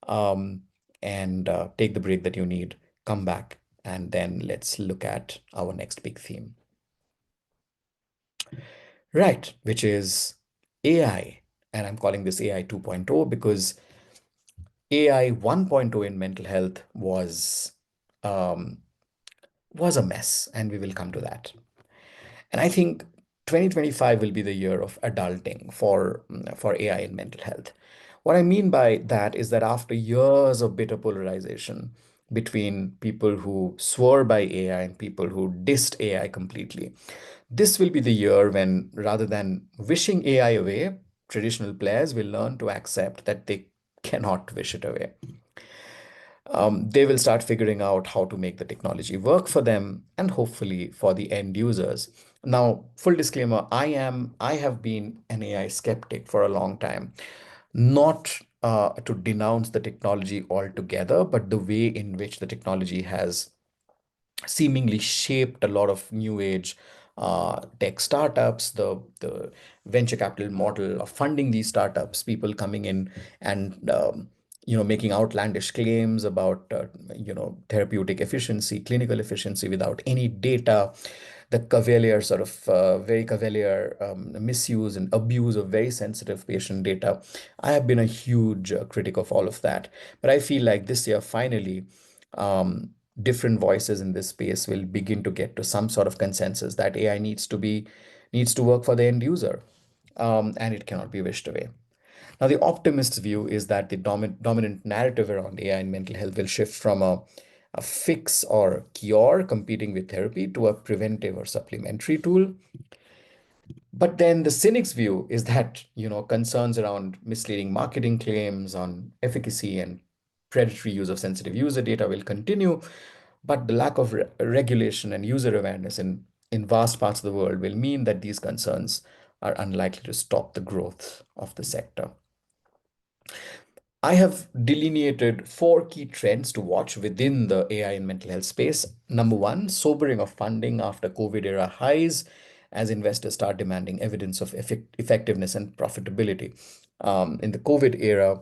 um, and take the break that you need. Come back, and then let's look at our next big theme. Right, which is AI. And I'm calling this AI 2.0 because AI 1.0 in mental health um, was a mess, and we will come to that. And I think 2025 will be the year of adulting for AI in mental health. What I mean by that is that after years of bitter polarization between people who swore by AI and people who dissed AI completely, this will be the year when, rather than wishing AI away, traditional players will learn to accept that they cannot wish it away. They will start figuring out how to make the technology work for them and hopefully for the end users. Now, full disclaimer, I have been an AI skeptic for a long time, not to denounce the technology altogether, but the way in which the technology has seemingly shaped a lot of new age tech startups, the venture capital model of funding these startups, people coming in and making outlandish claims about therapeutic efficiency, clinical efficiency without any data, the cavalier sort of very cavalier misuse and abuse of very sensitive patient data. I have been a huge critic of all of that, but I feel like this year finally different voices in this space will begin to get to some sort of consensus that AI needs to work for the end user, and it cannot be wished away. Now, the optimist's view is that the dominant narrative around AI in mental health will shift from a fix or cure competing with therapy to a preventive or supplementary tool. But then the cynic's view is that, concerns around misleading marketing claims on efficacy and predatory use of sensitive user data will continue, but the lack of regulation and user awareness in vast parts of the world will mean that these concerns are unlikely to stop the growth of the sector. I have delineated four key trends to watch within the AI and mental health space. Number one, sobering of funding after COVID era highs as investors start demanding evidence of effectiveness and profitability. In the COVID era,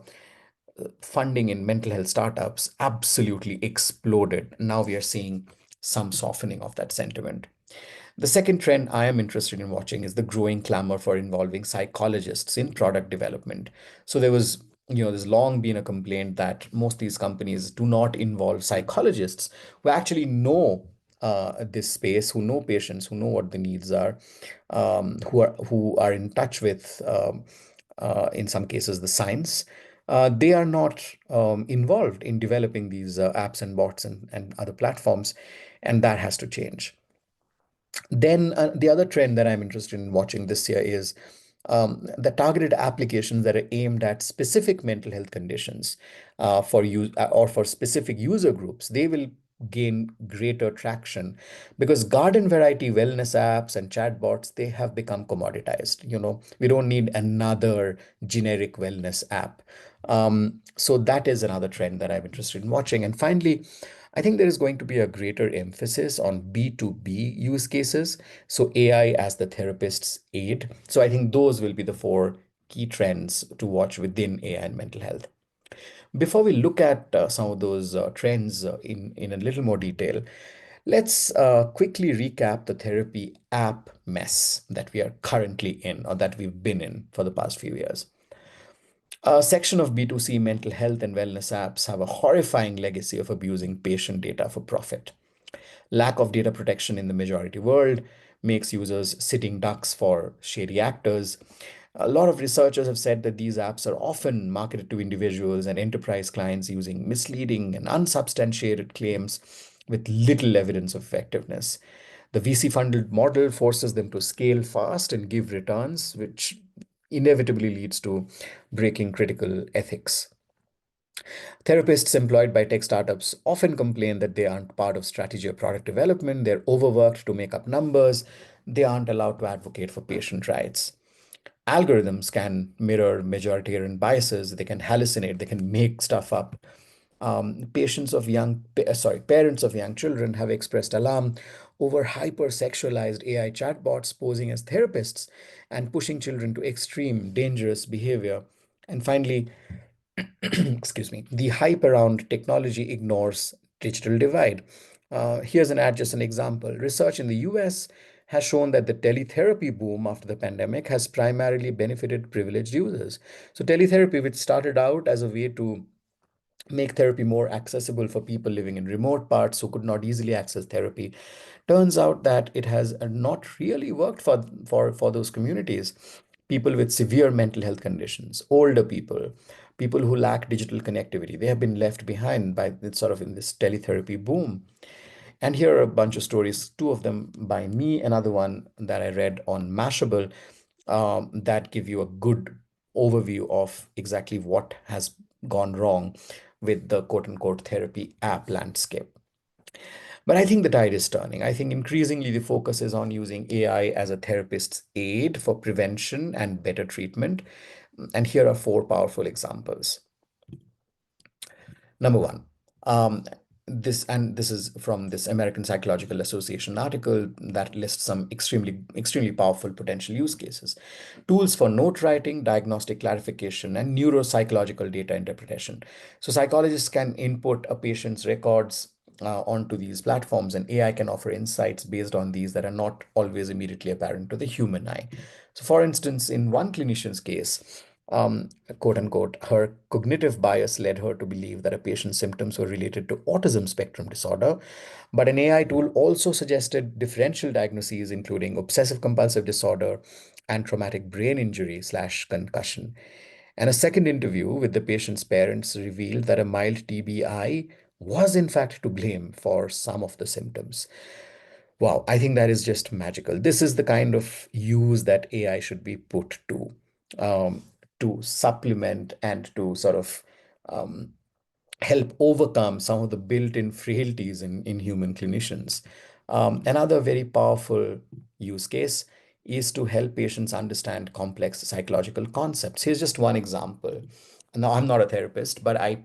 funding in mental health startups absolutely exploded. Now we are seeing some softening of that sentiment. The second trend I am interested in watching is the growing clamor for involving psychologists in product development. So there's long been a complaint that most of these companies do not involve psychologists who actually know this space, who know patients, who know what the needs are, who are in touch with, in some cases, the science. They are not involved in developing these apps and bots and other platforms, and that has to change. Then the other trend that I'm interested in watching this year is the targeted applications that are aimed at specific mental health conditions for use or for specific user groups. They will gain greater traction because garden variety wellness apps and chatbots, they have become commoditized. We don't need another generic wellness app. So that is another trend that I'm interested in watching. And finally, I think there is going to be a greater emphasis on B2B use cases. So AI as the therapist's aid. So I think those will be the four key trends to watch within AI and mental health. Before we look at some of those trends in a little more detail, let's quickly recap the therapy app mess that we are currently in or that we've been in for the past few years. A section of B2C mental health and wellness apps have a horrifying legacy of abusing patient data for profit. Lack of data protection in the majority world makes users sitting ducks for shady actors. A lot of researchers have said that these apps are often marketed to individuals and enterprise clients using misleading and unsubstantiated claims with little evidence of effectiveness. The VC funded model forces them to scale fast and give returns, which inevitably leads to breaking critical ethics. Therapists employed by tech startups often complain that they aren't part of strategy or product development, they're overworked to make up numbers, they aren't allowed to advocate for patient rights. Algorithms can mirror majoritarian biases, they can hallucinate, they can make stuff up. Parents of young children have expressed alarm over hypersexualized AI chatbots posing as therapists and pushing children to extreme, dangerous behavior. And finally, excuse me, the hype around technology ignores digital divide. Here's just an example. Research in the US has shown that the teletherapy boom after the pandemic has primarily benefited privileged users. So teletherapy, which started out as a way to make therapy more accessible for people living in remote parts who could not easily access therapy, turns out that it has not really worked for those communities. People with severe mental health conditions, older people, people who lack digital connectivity, they have been left behind by sort of in this teletherapy boom. And here are a bunch of stories, two of them by me, another one that I read on Mashable, that give you a good overview of exactly what has gone wrong with the quote unquote therapy app landscape. But I think the tide is turning. I think increasingly the focus is on using AI as a therapist's aid for prevention and better treatment. And here are four powerful examples. Number one, um, this is from this American Psychological Association article that lists some extremely powerful potential use cases. Tools for note writing, diagnostic clarification, and neuropsychological data interpretation. So psychologists can input a patient's records onto these platforms, and AI can offer insights based on these that are not always immediately apparent to the human eye. So, for instance, in one clinician's case, quote unquote, her cognitive bias led her to believe that a patient's symptoms were related to autism spectrum disorder. But an AI tool also suggested differential diagnoses, including obsessive compulsive disorder and traumatic brain injury slash concussion. And a second interview with the patient's parents revealed that a mild TBI was in fact to blame for some of the symptoms. Wow, I think that is just magical. This is the kind of use that AI should be put um, to supplement and to sort of um, help overcome some of the built-in frailties in human clinicians. Another very powerful use case is to help patients understand complex psychological concepts. Here's just one example. Now, I'm not a therapist, but I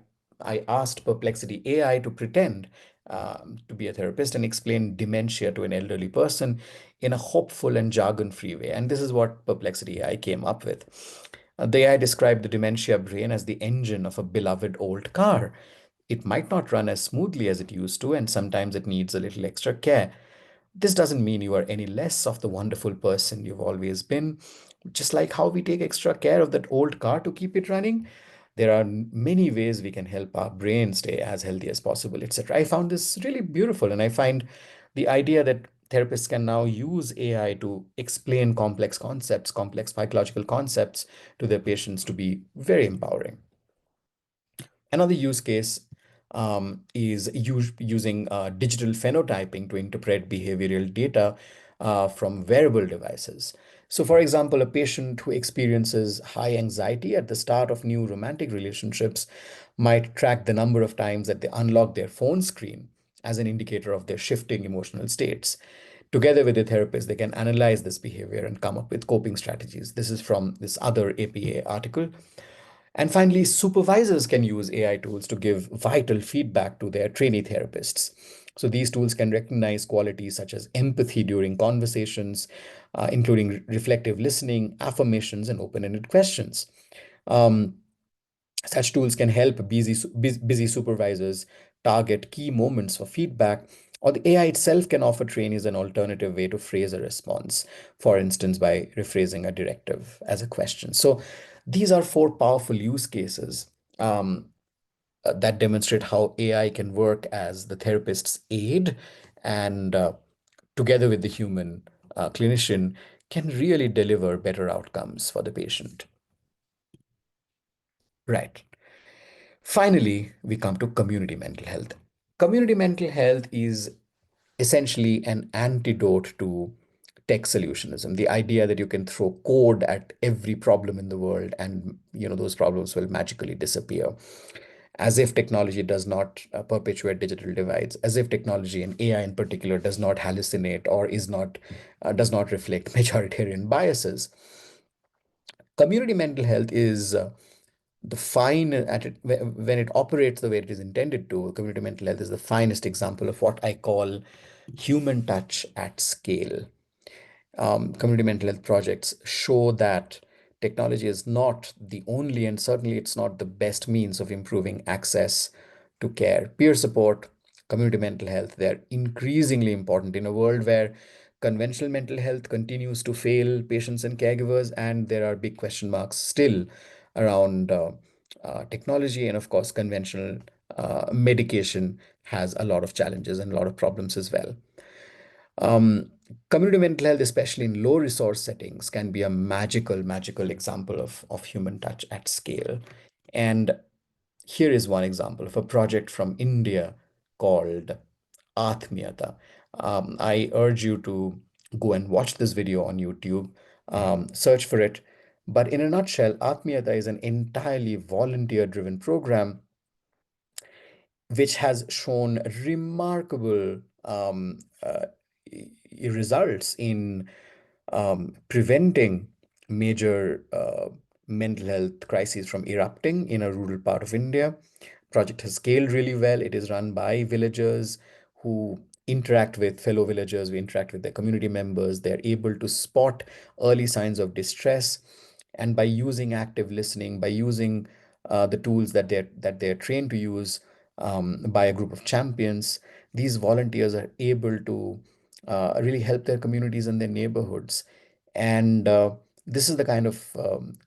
asked Perplexity AI to pretend to be a therapist and explain dementia to an elderly person in a hopeful and jargon-free way. And this is what Perplexity AI came up with. The AI described the dementia brain as the engine of a beloved old car. It might not run as smoothly as it used to, and sometimes it needs a little extra care. This doesn't mean you are any less of the wonderful person you've always been. Just like how we take extra care of that old car to keep it running, there are many ways we can help our brain stay as healthy as possible, etc. I found this really beautiful, and I find the idea that therapists can now use AI to explain complex concepts, complex psychological concepts to their patients to be very empowering. Another use case is using digital phenotyping to interpret behavioral data from wearable devices. So, for example, a patient who experiences high anxiety at the start of new romantic relationships might track the number of times that they unlock their phone screen as an indicator of their shifting emotional states. Together with the therapist, they can analyze this behavior and come up with coping strategies. This is from this other APA article. And finally, supervisors can use AI tools to give vital feedback to their trainee therapists. So these tools can recognize qualities such as empathy during conversations, including reflective listening, affirmations, and open-ended questions. Um, Such tools can help busy supervisors target key moments for feedback, or the AI itself can offer trainees an alternative way to phrase a response, for instance, by rephrasing a directive as a question. So these are four powerful use cases that demonstrate how AI can work as the therapist's aid and together with the human clinician can really deliver better outcomes for the patient. Right. Finally, we come to community mental health. Community mental health is essentially an antidote to tech solutionism, the idea that you can throw code at every problem in the world and those problems will magically disappear. as if technology does not perpetuate digital divides, as if technology and AI in particular does not hallucinate or is not does not reflect majoritarian biases. Community mental health is the fine at it when it operates the way it is intended to. Community mental health is the finest example of what I call human touch at scale. Community mental health projects show that technology is not the only, and certainly it's not the best means of improving access to care. Peer support, community mental health, they're increasingly important in a world where conventional mental health continues to fail patients and caregivers, and there are big question marks still around technology. And of course, conventional medication has a lot of challenges and a lot of problems as well. Um, Community mental health, especially in low resource settings, can be a magical example of human touch at scale. And here is one example of a project from India called Atmiyata. I urge you to go and watch this video on YouTube, search for it. But in a nutshell, Atmiyata is an entirely volunteer-driven program which has shown remarkable results in preventing major mental health crises from erupting in a rural part of India. Project has scaled really well. It is run by villagers who interact with fellow villagers, we interact with their community members. They're able to spot early signs of distress, and by using active listening, by using the tools that they're trained to use by a group of champions, these volunteers are able to really help their communities and their neighborhoods. And this is the kind of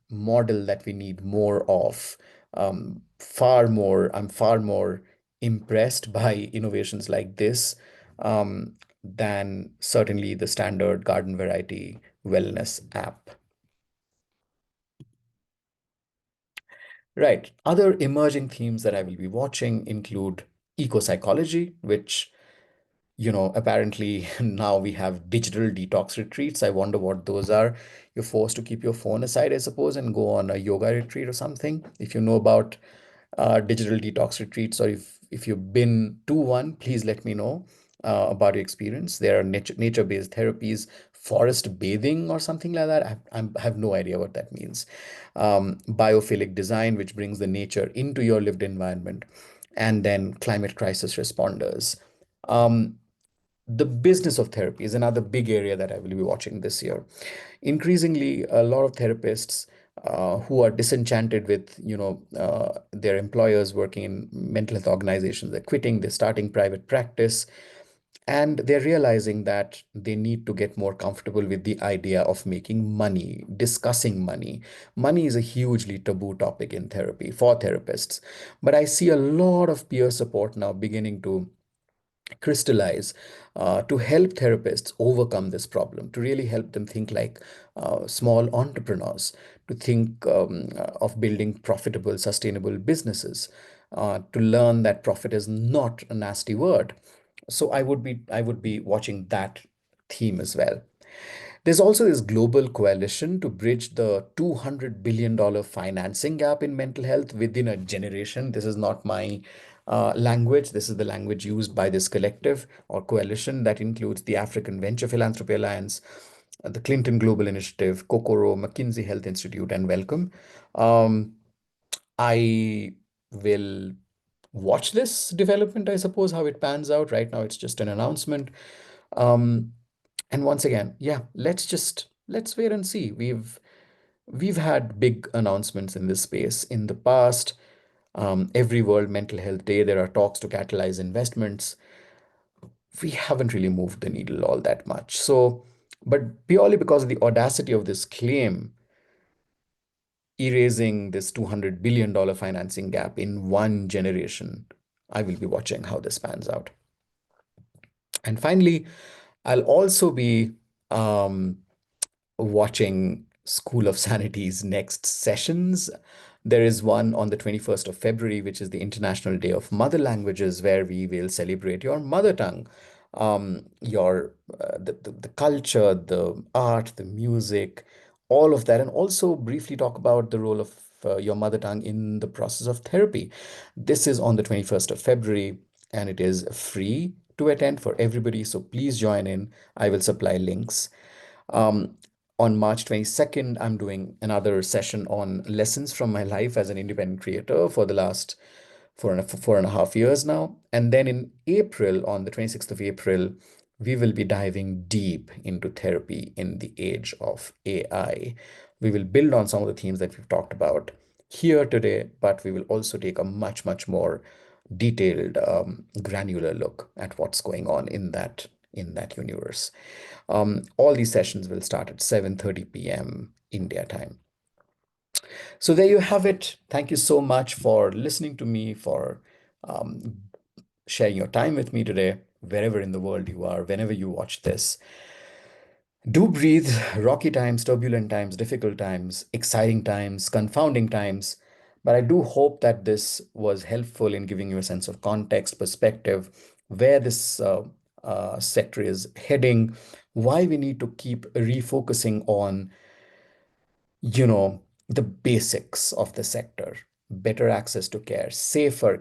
model that we need more of. I'm far more impressed by innovations like this than certainly the standard garden variety wellness app. Right. Other emerging themes that I will be watching include eco-psychology, which, apparently now we have digital detox retreats. I wonder what those are. You're forced to keep your phone aside, I suppose, and go on a yoga retreat or something. If you know about digital detox retreats, or if you've been to one, please let me know about your experience. There are nature-based therapies, forest bathing or something like that. I have no idea what that means. Biophilic design, which brings the nature into your lived environment, and then climate crisis responders. Um, the business of therapy is another big area that I will be watching this year. Increasingly, a lot of therapists who are disenchanted with, their employers working in mental health organizations, they're quitting, they're starting private practice, and they're realizing that they need to get more comfortable with the idea of making money, discussing money. Money is a hugely taboo topic in therapy for therapists, but I see a lot of peer support now beginning to crystallize to help therapists overcome this problem, to really help them think like small entrepreneurs, to think of building profitable, sustainable businesses, to learn that profit is not a nasty word. So I would be watching that theme as well. There's also this global coalition to bridge the $200 billion financing gap in mental health within a generation. This is not my language. This is the language used by this collective or coalition that includes the African Venture Philanthropy Alliance, the Clinton Global Initiative, Kokoro, McKinsey Health Institute, and Welcome. Um, I will watch this development, I suppose, how it pans out. Right now, it's just an announcement. Um, and once again, yeah, let's wait and see. We've had big announcements in this space in the past. Every World Mental Health Day, there are talks to catalyze investments. We haven't really moved the needle all that much. So, but purely because of the audacity of this claim, erasing this $200 billion financing gap in one generation, I will be watching how this pans out. And finally, I'll also be um, watching School of Sanity's next sessions. There is one on the 21st of February, which is the International Day of Mother Languages, where we will celebrate your mother tongue, your the culture, the art, the music, all of that, and also briefly talk about the role of your mother tongue in the process of therapy. This is on the 21st of February, and it is free to attend for everybody. So please join in. I will supply links. Um, on March 22nd, I'm doing another session on lessons from my life as an independent creator for the last 4.5 years now. And then in April, on the 26th of April, we will be diving deep into therapy in the age of AI. We will build on some of the themes that we've talked about here today, but we will also take a much, much more detailed, granular look at what's going on in that universe. All these sessions will start at 7:30 p.m. India time. So there you have it. Thank you so much for listening to me, for um, sharing your time with me today, wherever in the world you are, whenever you watch this. Do breathe. Rocky times, turbulent times, difficult times, exciting times, confounding times. But I do hope that this was helpful in giving you a sense of context, perspective, where this sector is heading, why we need to keep refocusing on, the basics of the sector: better access to care, safer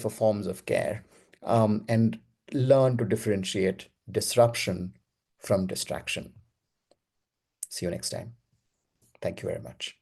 forms of care, and learn to differentiate disruption from distraction. See you next time. Thank you very much.